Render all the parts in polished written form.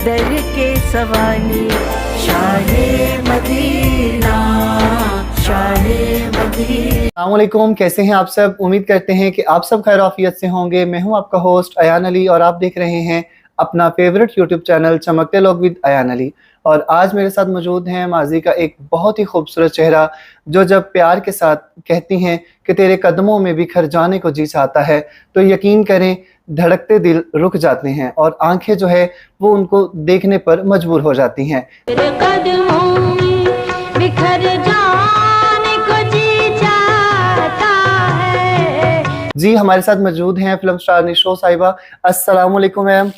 दर के सवाली Shah Medina, Shah Medina. अस्सलाम वालेकुम, कैसे हैं आप सब। उम्मीद करते हैं कि आप सब खैर आफियत से होंगे। मैं हूं आपका होस्ट अयान अली और आप देख रहे हैं अपना फेवरेट यूट्यूब चैनल चमकते लोग विद अयान अली। और आज मेरे साथ मौजूद हैं माजी का एक बहुत ही खूबसूरत चेहरा, जो जब प्यार के साथ कहती हैं कि तेरे कदमों में बिखर जाने को जी चाहता है, तो यकीन करें धड़कते दिल रुक जाते हैं और आंखें जो है वो उनको देखने पर मजबूर हो जाती हैं। तेरे कदमों में बिखर जाने को जी चाहता है। जी, हमारे साथ मौजूद हैं फिल्म स्टार निशो साहिबा। अस्सलाम वालेकुम मैम।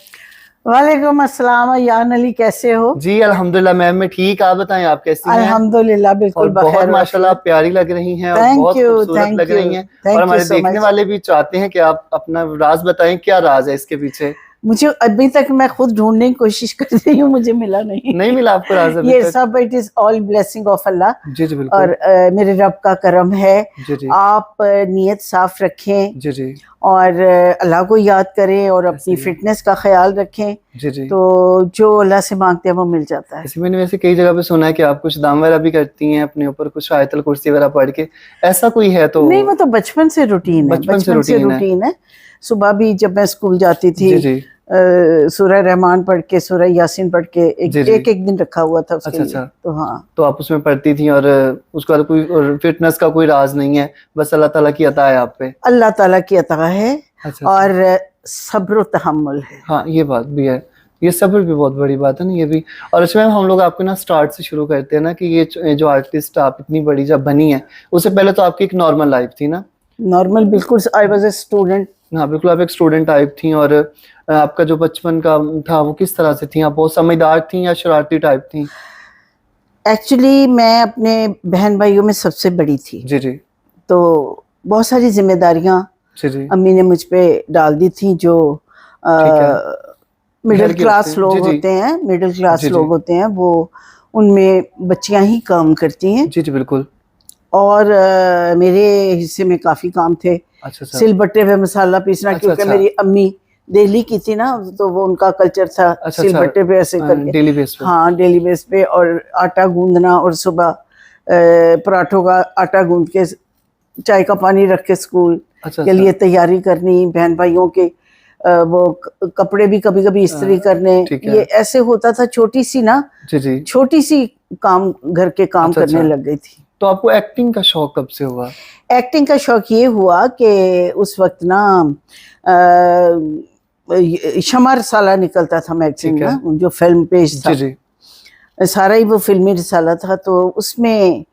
वालेकुम अस्सलाम। यान अली कैसे हो? जी अल्हम्दुलिल्लाह मैम, मैं ठीक। आप बताएं आप कैसी हैं? अल्हम्दुलिल्लाह बिल्कुल और बहुत बखैर। माशाल्लाह प्यारी लग रही हैं और बहुत खूबसूरत लग रही हैं। और हमारे देखने वाले भी चाहते हैं कि आप अपना राज बताएं, क्या राज है इसके पीछे। मुझे अभी तक मैं खुद ढूंढने की कोशिश कर रही हूँ, मुझे मिला नहीं मिला आपको राज अभी ये तक? सब it is all blessing of Allah. जी जी बिल्कुल। और मेरे रब का करम है। जी जी। आप नीयत साफ रखें जी जी। और अल्लाह को याद करें और अपनी फिटनेस का ख्याल रखें, जी जी। तो जो अल्लाह से मांगते हैं वो मिल जाता है। ऐसे मैंने वैसे कई जगह पे सुना है कि आप कुछ दाम वगैरह भी करती हैं अपने ऊपर, कुछ आयतल कुर्सी वगैरह पढ़ के, ऐसा कोई है? तो नहीं, वो तो बचपन से रूटीन है। बचपन से रूटीन है। सुबह भी जब मैं स्कूल जाती थी, जी जी। सूरह रहमान पढ़ के, सूरह यासीन पढ़ के एक दिन रखा हुआ था उसके लिए। अच्छा। तो हाँ, तो आप उसमें पढ़ती थी और उसका कोई फिटनेस का कोई राज नहीं है, बस अल्लाह ताला की अता है आप पे? अल्लाह ताला की अता है। अच्छा। और सब्र व तहम्मुल है। हाँ, ये बात भी है, ये सब्र भी बहुत बड़ी बात है ना, ये भी। और इसमें हम लोग आपको ना स्टार्ट से शुरू करते हैं ना कि ये जो आर्टिस्ट आप इतनी बड़ी जब बनी है, उससे पहले तो आपकी एक नॉर्मल लाइफ थी ना? नॉर्मल, बिल्कुल। I was a student. हाँ बिल्कुल, आप एक स्टूडेंट टाइप थी। और आपका जो बचपन का था वो किस तरह से थी? आप बहुत समझदार थी या शरारती टाइप थी? एक्चुअली मैं अपने बहन भाइयों में सबसे बड़ी थी। जी जी। तो बहुत सारी जिम्मेदारियां जी जी। अम्मी ने मुझ पे डाल दी थी, जो मिडिल क्लास लोग होते हैं, मिडिल क्लास लोग होते हैं, वो उनमें बच्चियां ही काम करती हैं। जी जी बिल्कुल। और मेरे हिस्से में काफी काम थे। अच्छा। सिलबट्टे पे मसाला पीसना, क्योंकि मेरी अम्मी दिल्ली की थी ना, तो वो उनका कल्चर था। सिलबट्टे पे ऐसे करके डेली बेस पे। हाँ, डेली बेस पे। और आटा गूंदना, और सुबह पराठों का आटा गूंद के चाय का पानी रख के स्कूल के लिए तैयारी करनी, बहन भाइयों के वो कपड़े भी कभी कभी इस्त्री करने। ये ऐसे होता था, छोटी सी ना, छोटी सी काम, घर के काम करने लग गई थी। तो आपको एक्टिंग का शौक कब से हुआ? एक्टिंग का शौक ये हुआ कि उस वक्त ना शमर साला निकलता था मैगजीन ना, जो फिल्म पेज था। जी। सारा ही वो फिल्मी रिसाला था, तो उसमें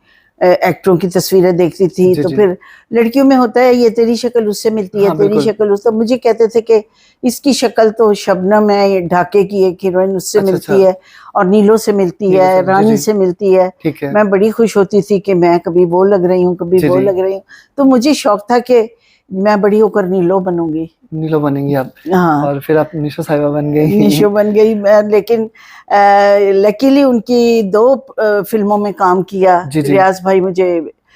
एक्टरों की तस्वीरें देखती थी। तो फिर लड़कियों में होता है, ये तेरी शक्ल उससे मिलती है, तेरी शक्ल उससे। मुझे कहते थे कि इसकी शक्ल तो शबनम है, ये ढाके की एक हीरोइन, उससे मिलती है, और नीलो से मिलती है, रानी से मिलती है। मैं बड़ी खुश होती थी कि मैं कभी वो लग रही हूँ, कभी वो लग रही हूँ। तो मुझे शौक था कि मैं बड़ी होकर नीलो बनूंगी। नीलो बनेंगी आप? हाँ। और फिर आप निशो साहिबा बन गई? निशो बन गई। लेकिन लकीली उनकी 2 फिल्मों में काम किया। रियाज भाई, मुझे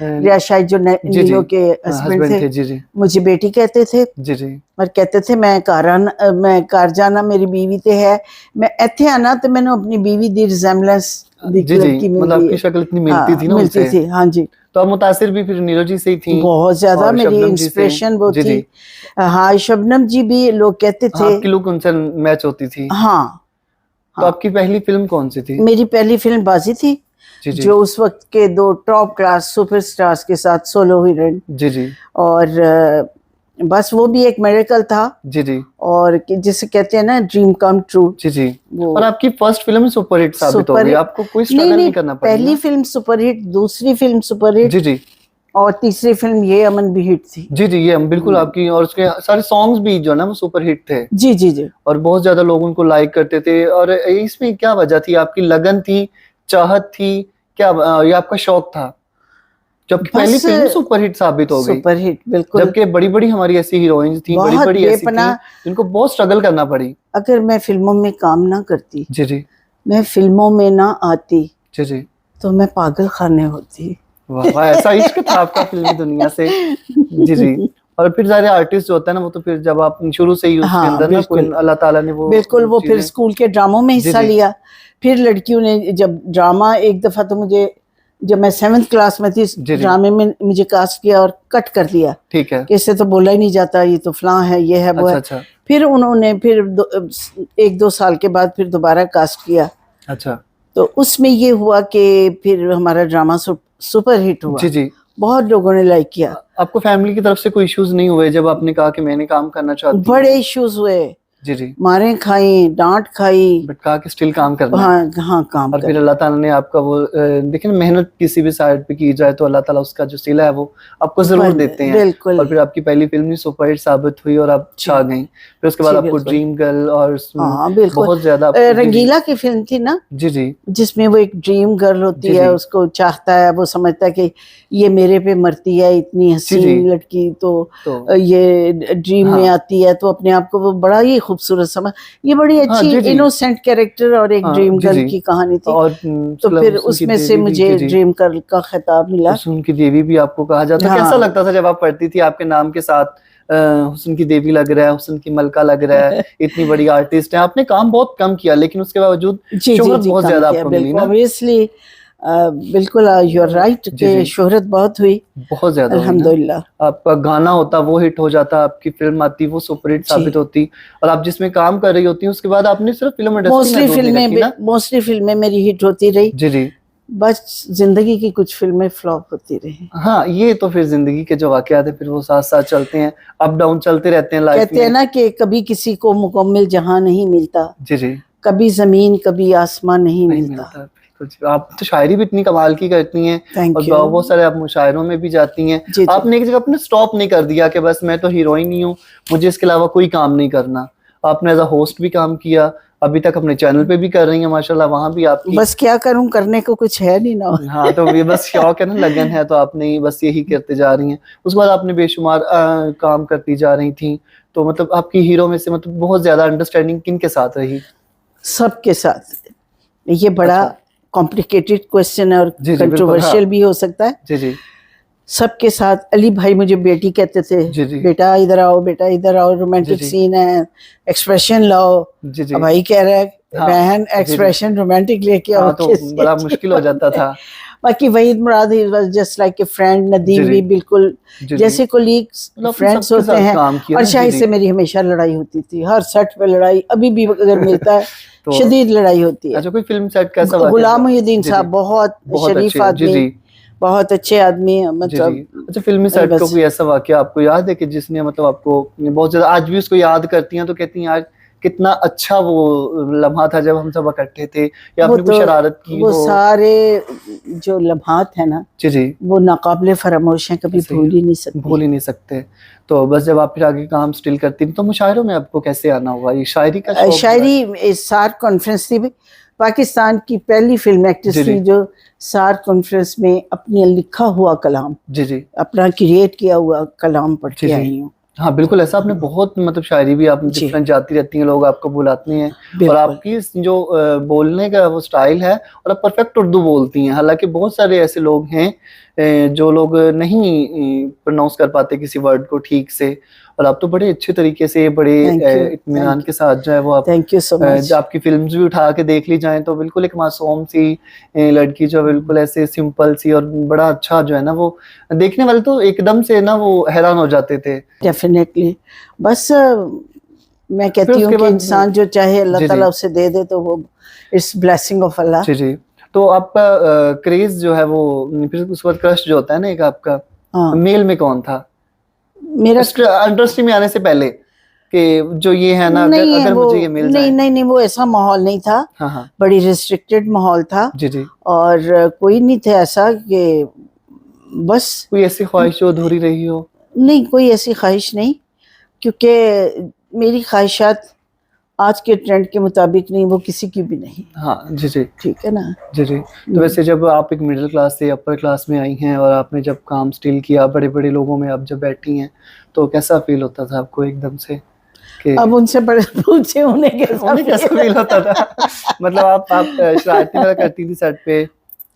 रियाज शाहिद जो नीलो के हस्बैंड थे, जी। मुझे बेटी कहते थे। जी। और कहते थे मैं कार जाना मेरी बीवी ते है, मैं इत्थे आना तो मैंने अपनी बीवी दी रिजेम्बलेंस लड़की मतलब आपकी शक्ल इतनी मिलती थी ना उनसे? मिलती थी, हाँ जी। तो आप मुतासिर भी फिर नीलो जी से ही थी? बहुत ज्यादा, मेरी इंस्पिरेशन वो थी। हाँ, शबनम जी भी लोग कहते थे। आपकी लुक उनसे मैच होती थी? हाँ। तो आपकी पहली फिल्म कौन सी थी? मेरी पहली फिल्म बाजी थी, जो उस वक्त के 2 टॉप क्लास सुपरस्टार्स के साथ सोलो हीरोइन। जी। और बस वो भी एक मेरेकल था। जी। और जिसे कहते हैं ना, ड्रीम कम ट्रू। जी। और आपकी फर्स्ट फिल्म सुपरहिट साबित हो गई, आपको कोई स्ट्रगल नहीं करना पड़ा? पहली फिल्म सुपरहिट, दूसरी फिल्म सुपरहिट। जी। और तीसरी फिल्म ये अमन भी हिट थी। जी, ये बिल्कुल आपकी। और उसके सारे सॉन्ग्स भी जो ना वो सुपरहिट थे। जी। और बहुत ज्यादा लोग उनको लाइक करते थे। और इसमें क्या वजह थी? आपकी लगन थी, चाहत थी, क्या ये आपका शौक था? जबकि पहली फिल्म सुपरहिट साबित हो गई। सुपरहिट, बिल्कुल। जबकि बड़ी बड़ी हमारी ऐसी हीरोइंस थी, बड़ी ऐसी थी जिनको बहुत स्ट्रगल करना पड़ी। अगर मैं फिल्मों में काम ना करती, जी, मैं फिल्मों में ना आती, जी, तो मैं पागल खाने होती। वाह, ऐसा इश्क था आपका फिल्मी दुनिया से। जी। और फिर सारे आर्टिस्ट जो होता है ना, वो तो फिर जब आप शुरू से ही उसके हाँ, अंदर ना कोई अल्लाह ताला ने वो बिल्कुल, वो फिर चीजें- स्कूल के ड्रामों में हिस्सा जी। लिया। फिर लड़कियों ने जब ड्रामा, एक दफा तो मुझे, जब मैं 7th क्लास में थी, जी। ड्रामे में मुझे कास्ट किया और कट कर दिया ठीक है। कि इससे तो बोला ही नहीं जाता, ये तो फलां है, ये है, वो है। अच्छा। फिर उन्होंने फिर 1-2 साल के बाद फिर दोबारा कास्ट किया। अच्छा। तो उसमें ये हुआ कि फिर हमारा ड्रामा सुपर हिट हुआ। जी। बहुत लोगों ने लाइक किया। आपको फैमिली की तरफ से कोई इश्यूज नहीं हुए जब आपने कहा कि मैंने काम करना चाहती हूँ? बड़े इश्यूज हुए। जी। मारें खाई, डांट खाई, बट कहा कि स्टिल काम करना है। हाँ, काम और कर। फिर अल्लाह ताला ने आपका वो देखिए ना, मेहनत किसी भी साइड पे की जाए तो अल्लाह ताला उसका जो सिला है वो आपको जरूर देते हैं। बिल्कुल। और फिर आपकी पहली फिल्म भी सुपरहिट साबित हुई और आप छा गई। फिर उसके बाद आपको ड्रीम गर्ल और बहुत ज्यादा रंगीला की फिल्म थी ना, जी, जिसमें वो एक ड्रीम गर्ल होती है, उसको चाहता है, वो समझता है कि ये मेरे पे मरती है, इतनी हसीन लड़की, तो ये ड्रीम में आती है, तो अपने आप को वो बड़ा ही खूबसूरत समझ। ये बड़ी अच्छी इनोसेंट कैरेक्टर और एक ड्रीम गर्ल की कहानी थी। और तो फिर उसमें से मुझे ड्रीम गर्ल का खिताब मिला। हुस्न की देवी भी आपको कहा जाता है। कैसा लगता था जब आप पढ़ती थी आपके नाम के साथ हुस्न की देवी लग रहा है, हुस्न की मलका लग रहा है, इतनी बड़ी आर्टिस्ट है। आपने काम बहुत कम किया लेकिन उसके बावजूद शोहरत बहुत ज्यादा आपको मिली ना। ऑब्वियसली बिल्कुल, यू आर राइट कि शोहरत बहुत हुई, बहुत ज्यादा, अल्हम्दुलिल्लाह। आपका गाना होता वो हिट हो जाता, आपकी फिल्म आती वो सुपरहिट साबित होती, और आप जिसमें काम कर रही होती उसके बाद आपने सिर्फ फिल्म इंडस्ट्री मोस्टली फिल्में मेरी हिट होती रही। जी। बस जिंदगी की कुछ फिल्में फ्लॉप होती रही। हाँ, ये तो फिर जिंदगी के जो वाकयात है फिर वो साथ साथ चलते हैं, अप डाउन चलते रहते हैं लाइफ में। कहते हैं ना कि कभी किसी को मुकम्मल जहां नहीं मिलता। जी। कभी जमीन कभी आसमान नहीं मिलता। आप तो शायरी भी इतनी कमाल की करती हैं और बहुत सारे आप मुशायरों में भी जाती हैं। आपने एक जगह अपने स्टॉप नहीं कर दिया कि बस मैं तो हीरोइन ही हूँ, मुझे इसके अलावा कोई काम नहीं करना। आपने एज अ होस्ट भी काम किया, अभी तक अपने चैनल पे भी कर रही हैं माशाल्लाह, वहां भी आपकी। बस क्या करूं, करने को कुछ है नहीं ना। हाँ, तो ये बस शौक है ना, लगन है, तो आपने बस यही करते जा रही हैं। उसके बाद आपने बेशुमार काम करती जा रही थी। तो मतलब आपकी हीरो में से मतलब बहुत ज्यादा अंडरस्टैंडिंग किन के साथ रही? सबके साथ। ये बड़ा कॉम्प्लिकेटेड क्वेश्चन है और कंट्रोवर्शियल भी हो सकता है। जी। सबके साथ। अली भाई मुझे बेटी कहते थे, बेटा इधर आओ, बेटा इधर आओ, रोमांटिक सीन है, एक्सप्रेशन लाओ। भाई कह रहा है बहन एक्सप्रेशन रोमांटिक लेके आओ, तो बड़ा मुश्किल हो जाता था। बाकी Waheed Murad he was just like a friend. Nadeem भी बिल्कुल जैसे कोलीग्स फ्रेंड्स होते हैं। और शाहिद से मेरी हमेशा लड़ाई होती थी, हर सेट पे लड़ाई, अभी भी अगर मिलता है तो शदीद लड़ाई होती है। अच्छा, कोई फिल्म सेट कैसा? गुलाम मुहिउद्दीन साहब बहुत शरीफ आदमी, बहुत अच्छे आदमी, मतलब। अच्छा, फिल्मी सेट का कोई ऐसा वाकया आपको याद है कि जिसने मतलब आपको बहुत ज्यादा, आज भी उसको याद करती हैं तो कहती हैं यार कितना अच्छा वो लम्हा था जब हम सब इकट्ठे थे, या आपने कोई शरारत की? वो सारे जो लम्हात है ना जी, वो नाकाबिले फरामोश हैं, कभी भूल ही नहीं सकते। तो बस जब आप फिर आगे काम स्टिल करती तो मुशायरों में आपको कैसे आना हुआ? ये शायरी का शौक? शायरी सार कॉन्फ्रेंस थी, पाकिस्तान की पहली फिल्म एक्ट्रेस थी जो सार कॉन्फ्रेंस में अपने लिखा हुआ कलाम, जी, अपना क्रिएट किया हुआ कलाम पढ़ के आई हूँ। हाँ बिल्कुल, ऐसा आपने बहुत मतलब शायरी भी आप डिफरेंट जाती रहती हैं, लोग आपको बुलाते हैं, और आपकी जो बोलने का वो स्टाइल है, और आप परफेक्ट उर्दू बोलती हैं। हालांकि बहुत सारे ऐसे लोग हैं जो लोग नहीं प्रोनाउंस कर पाते किसी वर्ड को ठीक से, और आप तो बड़े अच्छे तरीके से, बड़े इत्मीनान के साथ जो है वो आप, थैंक यू सो मच। आपकी फिल्म्स भी उठा के देख ली जाएं तो बिल्कुल एक मासूम सी लड़की जो बिल्कुल ऐसे सिंपल सी, और बड़ा अच्छा जो है ना, वो देखने वाले तो एकदम से ना वो हैरान हो जाते थे। डेफिनेटली। बस मैं कहती हूँ कि इंसान जो चाहे अल्लाह ताला उसे दे दे, तो वो इट्स ब्लेसिंग ऑफ अल्लाह। जी। तो आपका क्रेज जो है वो, फिर उसके बाद क्रश जो होता है ना एक आपका, मेल में कौन था मेरा इंडस्ट्री में आने से पहले, कि जो ये है ना, अगर मुझे ये मिल जाए? नहीं, वो ऐसा माहौल नहीं था। हाँ। बड़ी रिस्ट्रिक्टेड माहौल था। जी। और कोई नहीं था ऐसा कि बस कोई ऐसी ख्वाहिश जो अधूरी रही हो? नहीं, कोई ऐसी ख्वाहिश नहीं, क्योंकि मेरी ख्वाहिशात आज के ट्रेंड के मुताबिक नहीं, वो किसी की भी नहीं। हाँ जी, ठीक है ना। जी। तो वैसे जब आप एक मिडिल क्लास से अपर क्लास में आई हैं, और आपने जब काम स्टिल किया, बड़े बड़े लोगों में आप जब बैठी हैं, तो कैसा फील होता था आपको एकदम से? अब उनसे बड़े पूछे उन्हें कैसा फील होता था? मतलब आप शरारती वगैरह करती थी सेट पे?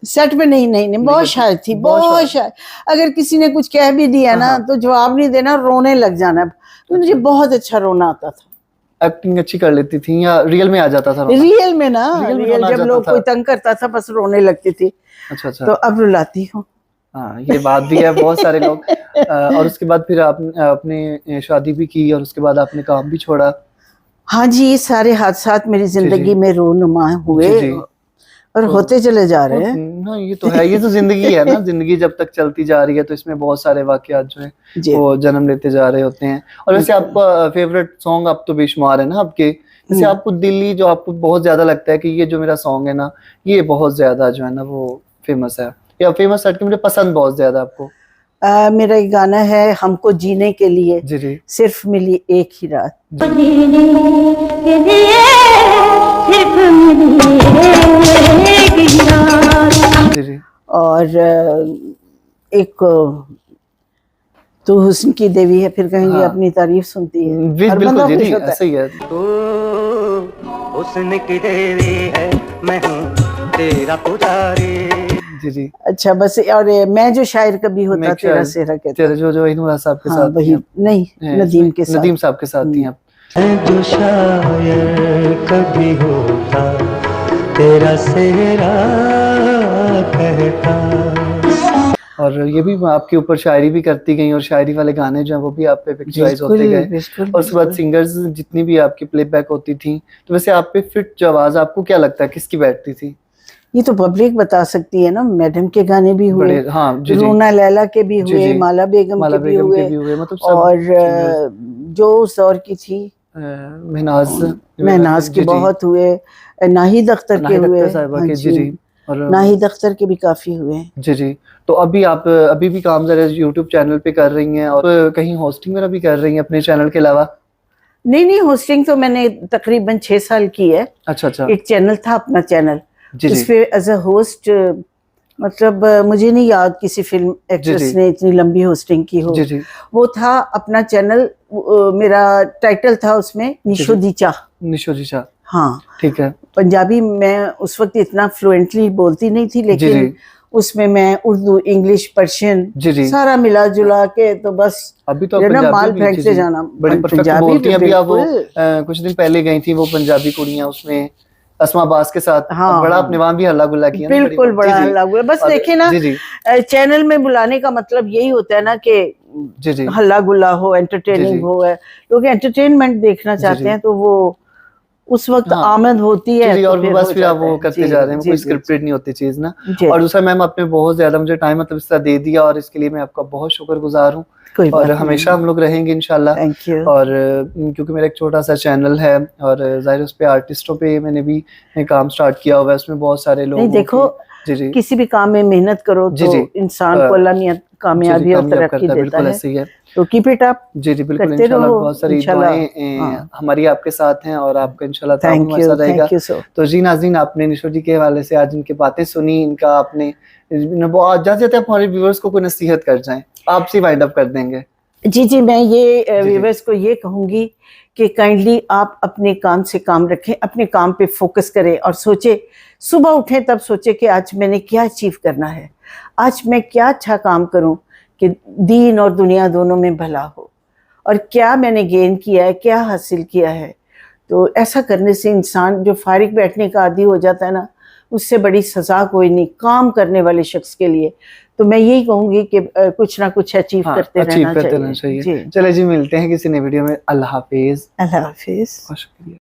सेट पे नहीं नहीं नहीं, बहुत शायर थी, बहुत शायर। अगर किसी ने कुछ कह भी दिया ना तो जवाब नहीं देना, रोने लग जाना। तो मुझे बहुत अच्छा रोना आता था। एक्टिंग अच्छी कर लेती थी या रियल में आ जाता था रोना? रियल में ना, रियल जब लोग कोई तंग करता था बस रोने लगती थी। अच्छा अच्छा। तो अब रुलाती हूँ। हाँ, ये बात भी है, बहुत सारे लोग। और उसके बाद फिर आपने शादी भी की और उसके बाद आपने काम भी छोड़ा। हाँ जी, ये सारे हादसात मेरी जिंदगी में रोनुमा हुए और होते चले जा रहे हैं। हाँ, ये तो है, ये तो जिंदगी है ना। जिंदगी जब तक चलती जा रही है तो इसमें बहुत सारे वाकयात जो है वो जन्म लेते जा रहे होते हैं। और वैसे आपका फेवरेट सॉन्ग अब तो बेशुमार है ना आपके। जैसे आपको दिल्ली जो आपको बहुत ज्यादा लगता है कि ये जो मेरा सॉन्ग है ना, ये बहुत ज्यादा जो है ना वो फेमस है, या फेमस है कि मुझे पसंद बहुत ज्यादा आपको? मेरा एक गाना है, हमको जीने के लिए जी जी सिर्फ मिली एक ही रात। जी जी। और एक तू हुस्न की देवी है, फिर कहेंगे अपनी तारीफ सुनती है। बिल्कुल जी जी, ऐसा ही है। तू हुस्न की देवी है, मैं हूँ तेरा पुजारी। जी जी। अच्छा, बस। और मैं जो शायर कभी होता तेरा सेहरा कहता, तेरा जो इनूरा साहब के साथ वही नहीं, नदीम के साथ, नदीम साहब के साथ थी आप। जो शायर कभी होता तेरा सेहरा कहता। और ये भी आपके ऊपर शायरी भी करती गई और शायरी वाले गाने जो हैं वो भी आप पे पिक्चराइज होते गए। और उसके बाद सिंगर्स जितनी भी आपकी प्लेबैक होती थी, तो वैसे आप पे फिट जो आवाज आपको क्या लगता है किसकी बैठती थी? ये तो पब्लिक बता सकती है ना। मैडम के गाने भी हुए, हाँ, रूना लैला के भी हुए, माला बेगम के भी हुए, मतलब और जो उस दौर की थी महनाज के बहुत हुए, नाहिद अख्तर के हुए। जी जी। और नाहिद अख्तर के भी काफी हुए। जी जी। तो अभी आप अभी भी काम जरा यूट्यूब चैनल पे कर रही हैं और कहीं होस्टिंग वगैरह भी कर रही हैं अपने चैनल के अलावा? नहीं, होस्टिंग तो मैंने तकरीबन 6 साल की है। अच्छा अच्छा। एक चैनल था अपना चैनल, उसपे एज अ होस्ट, मतलब मुझे नहीं याद किसी फिल्म एक्ट्रेस ने इतनी लंबी होस्टिंग की हो। वो था अपना चैनल, मेरा टाइटल था उसमें निशो दी चाह। निशो दी चाह, हाँ ठीक है। पंजाबी मैं उस वक्त इतना फ्लुएंटली बोलती नहीं थी, लेकिन उसमें मैं उर्दू, इंग्लिश, पर्शियन सारा मिला जुला के, तो बस अभी तो माल फेंकते जाना। बड़ी परफेक्ट बोलती हैं। अभी आप वो कुछ दिन पहले गई थी वो पंजाबी कुड़ियां, उसमें अस्मा अब्बास के साथ, बड़ा आपने वहां भी हल्ला गुल्ला किया। बिल्कुल, बड़ा हल्ला गुल्ला। बस देखिए ना, चैनल में बुलाने का मतलब यही होता है ना कि हल्ला गुल्ला हो, एंटरटेनिंग हो। लोग एंटरटेनमेंट देखना चाहते हैं, तो वो उस वक्त आमद होती है। और बस फिर आप वो करते जा रहे हैं, कोई स्क्रिप्टेड नहीं होती चीज ना। और दूसरा मैम, आपने बहुत ज्यादा मुझे टाइम मतलब इस तरह दे दिया और इसके लिए मैं आपका बहुत शुक्रगुजार हूँ। और हमेशा हम लोग रहेंगे इंशाल्लाह। और क्योंकि मेरा एक छोटा सा चैनल है और जाहिर उस पे आर्टिस्टों पे मैंने भी काम स्टार्ट किया हुआ है, उसमें बहुत सारे लोग। देखो, किसी भी काम में मेहनत करो तो इंसान को अल्लाह ने कामयाबी और तरक्की देता है। तो कीप इट अप। जी जी, बिल्कुल। इंशाल्लाह बहुत सारी दुआएं हमारी आपके साथ हैं और आपका इंशाल्लाह ताउन हमारे साथ रहेगा। तो जी नाज़रीन, आपने निशो जी के हवाले से आज इनकी बातें सुनी, इनका आपने बहुत जाते हमारे व्यूअर्स को कोई नसीहत कर जाएं, आपसे वाइंड अप कर देंगे। जी, मैं ये व्यूअर्स को ये कहूंगी कि काइंडली आप अपने काम से काम रखें, अपने काम पे फोकस करें और सोचे, सुबह उठें तब सोचे कि आज मैंने क्या अचीव करना है, आज मैं क्या अच्छा काम करूं कि दीन और दुनिया दोनों में भला हो, और क्या मैंने गेन किया है, क्या हासिल किया है। तो ऐसा करने से इंसान जो फारिग बैठने का आदी हो जाता है ना, उससे बड़ी सजा कोई नहीं काम करने वाले शख्स के लिए। तो मैं यही कहूंगी कि कुछ ना कुछ अचीव करते रहना चाहिए। चले जी, मिलते हैं किसी नई वीडियो में। अल्लाह हाफिज। अल्लाह हाफिज। बहुत शुक्रिया।